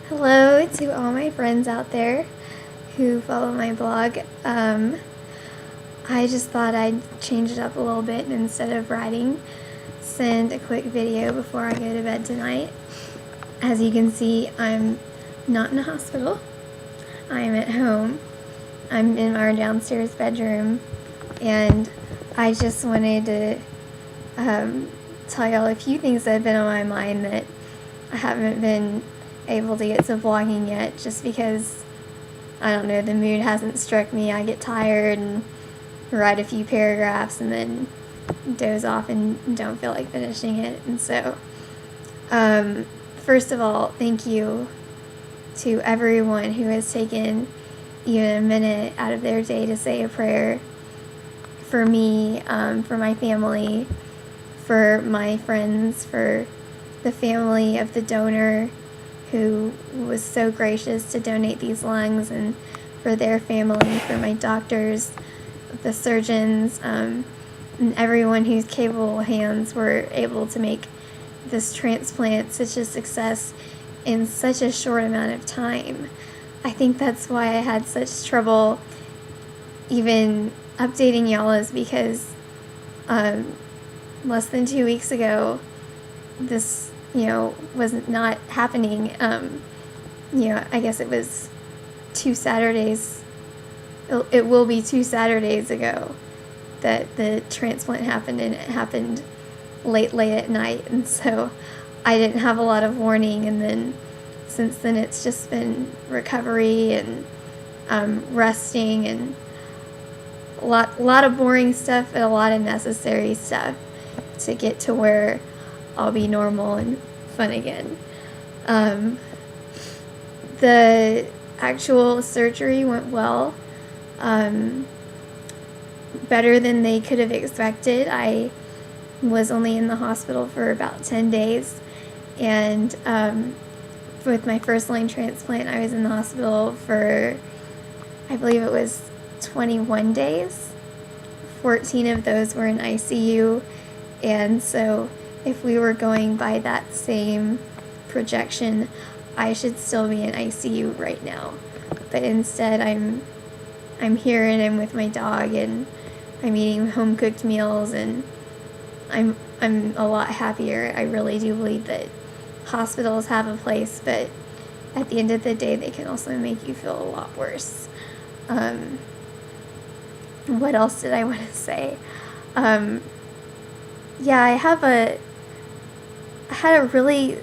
Hello to all my friends out there who follow my blog. I just thought I'd change it up a little bit, and instead of writing, send a quick video before I go to bed tonight. As you can see, I'm not in a hospital. I'm at home. I'm in our downstairs bedroom, and I just wanted to tell y'all a few things that have been on my mind that I haven't been able to get to vlogging yet, just because, I don't know, the mood hasn't struck me. I get tired and write a few paragraphs and then doze off and don't feel like finishing it. And so, first of all, thank you to everyone who has taken even a minute out of their day to say a prayer for me, for my family, for my friends, for the family of the donor who was so gracious to donate these lungs, and for their family, for my doctors, the surgeons, and everyone whose capable hands were able to make this transplant such a success in such a short amount of time. I think that's why I had such trouble even updating y'all, is because less than 2 weeks ago, this was not happening. I guess it was 2 Saturdays, it will be 2 Saturdays ago that the transplant happened, and it happened late at night, and so I didn't have a lot of warning. And then since then it's just been recovery and resting and a lot of boring stuff and a lot of necessary stuff to get to where I'll be normal and fun again. The actual surgery went well, better than they could have expected. I was only in the hospital for about 10 days, and with my first line transplant, I was in the hospital for, I believe it was 21 days. 14 of those were in ICU, and so if we were going by that same projection, I should still be in ICU right now. But instead, I'm here and I'm with my dog, and I'm eating home cooked meals, and I'm a lot happier. I really do believe that hospitals have a place, but at the end of the day, they can also make you feel a lot worse. What else did I want to say? Yeah, I had a really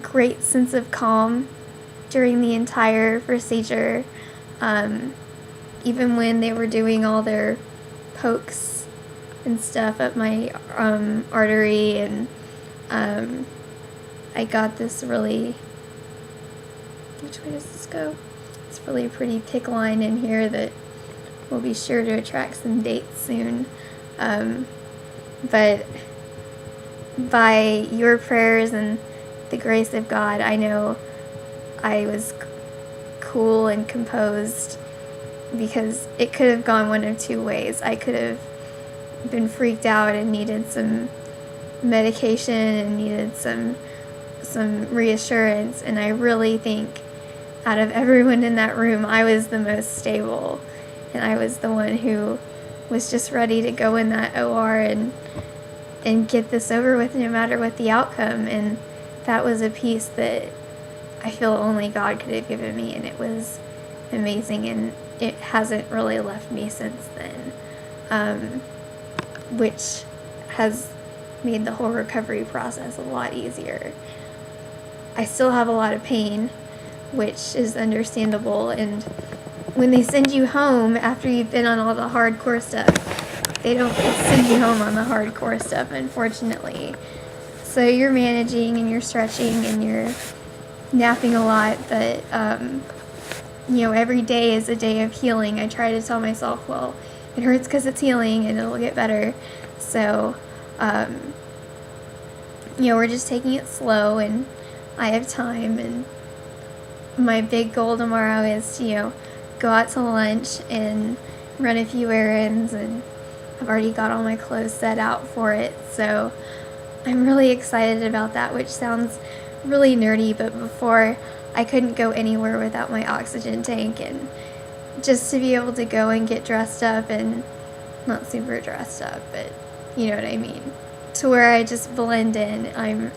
great sense of calm during the entire procedure. Even when they were doing all their pokes and stuff up my artery, and I got this really, which way does this go? It's really pretty pick line in here that will be sure to attract some dates soon. But by your prayers and the grace of God, I know I was cool and composed, because it could have gone one of two ways. I could have been freaked out and needed some medication and needed some reassurance, and I really think out of everyone in that room, I was the most stable, and I was the one who was just ready to go in that OR and get this over with, no matter what the outcome. And that was a peace that I feel only God could have given me, and it was amazing, and it hasn't really left me since then, which has made the whole recovery process a lot easier. I still have a lot of pain, which is understandable, and when they send you home after you've been on all the hardcore stuff, they don't send you home on the hardcore stuff, unfortunately. So you're managing and you're stretching and you're napping a lot, but every day is a day of healing. I try to tell myself, well, it hurts because it's healing and it'll get better. So we're just taking it slow, and I have time, and my big goal tomorrow is to go out to lunch and run a few errands, and I've already got all my clothes set out for it, so I'm really excited about that, which sounds really nerdy, but before I couldn't go anywhere without my oxygen tank, and just to be able to go and get dressed up, and not super dressed up, but you know what I mean, to where I just blend in, I'm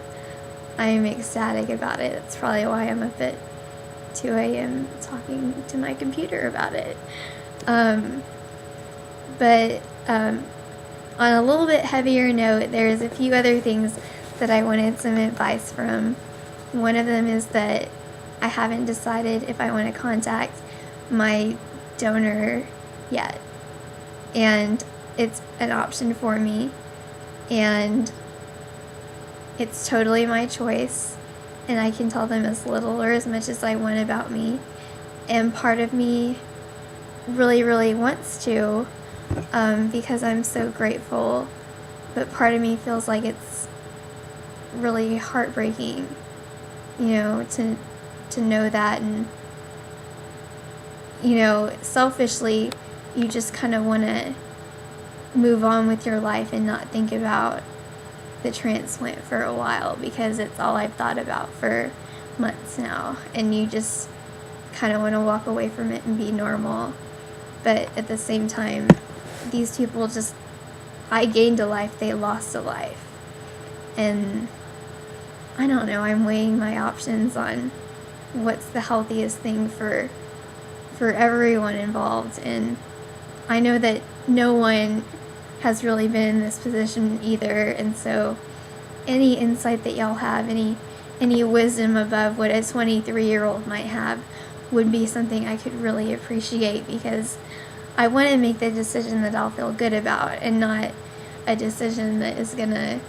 ecstatic about it. That's probably why I'm up at 2 a.m. talking to my computer about it. But on a little bit heavier note, there's a few other things that I wanted some advice from. One of them is that I haven't decided if I want to contact my donor yet. And it's an option for me. And it's totally my choice. And I can tell them as little or as much as I want about me. And part of me really, really wants to, because I'm so grateful. But part of me feels like it's really heartbreaking, you know, to know that. And, you know, selfishly, you just kind of want to move on with your life and not think about the transplant for a while, because it's all I've thought about for months now, and you just kind of want to walk away from it and be normal. But at the same time, these people just, I gained a life, they lost a life, and I don't know, I'm weighing my options on what's the healthiest thing for everyone involved. And I know that no one has really been in this position either, and so any insight that y'all have, any wisdom above what a 23-year-old might have, would be something I could really appreciate, because I want to make the decision that I'll feel good about, and not a decision that is gonna,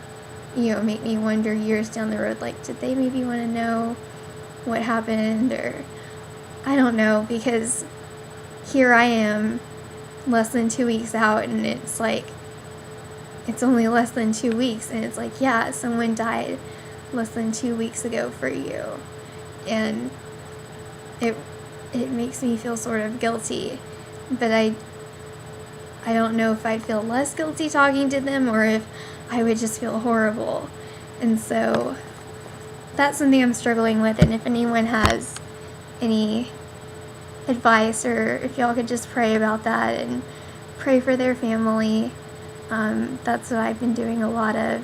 you know, make me wonder years down the road, like, did they maybe want to know what happened, or I don't know, because here I am less than 2 weeks out, and it's like, it's only less than 2 weeks, and it's like, yeah, someone died less than 2 weeks ago for you, and it makes me feel sort of guilty, but I don't know if I'd feel less guilty talking to them, or if I would just feel horrible. And so that's something I'm struggling with, and if anyone has any advice, or if y'all could just pray about that and pray for their family, that's what I've been doing a lot of.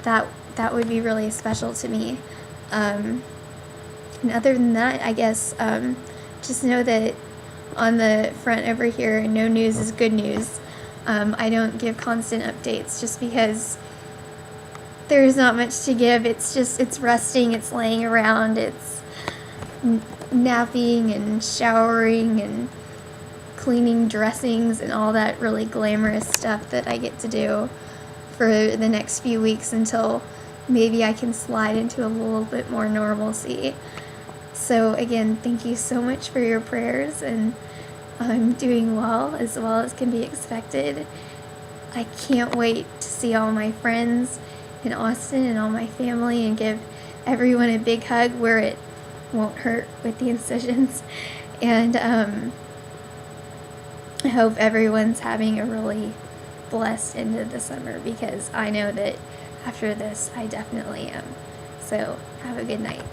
That would be really special to me. And other than that, I guess just know that on the front over here, no news is good news. I don't give constant updates just because there's not much to give. It's resting, it's laying around, it's napping and showering and cleaning dressings and all that really glamorous stuff that I get to do for the next few weeks, until maybe I can slide into a little bit more normalcy. So again, thank you so much for your prayers, and I'm doing well as can be expected. I can't wait to see all my friends in Austin and all my family, and give everyone a big hug where it won't hurt with the incisions. And I hope everyone's having a really blessed end of the summer, because I know that after this I definitely am. So have a good night.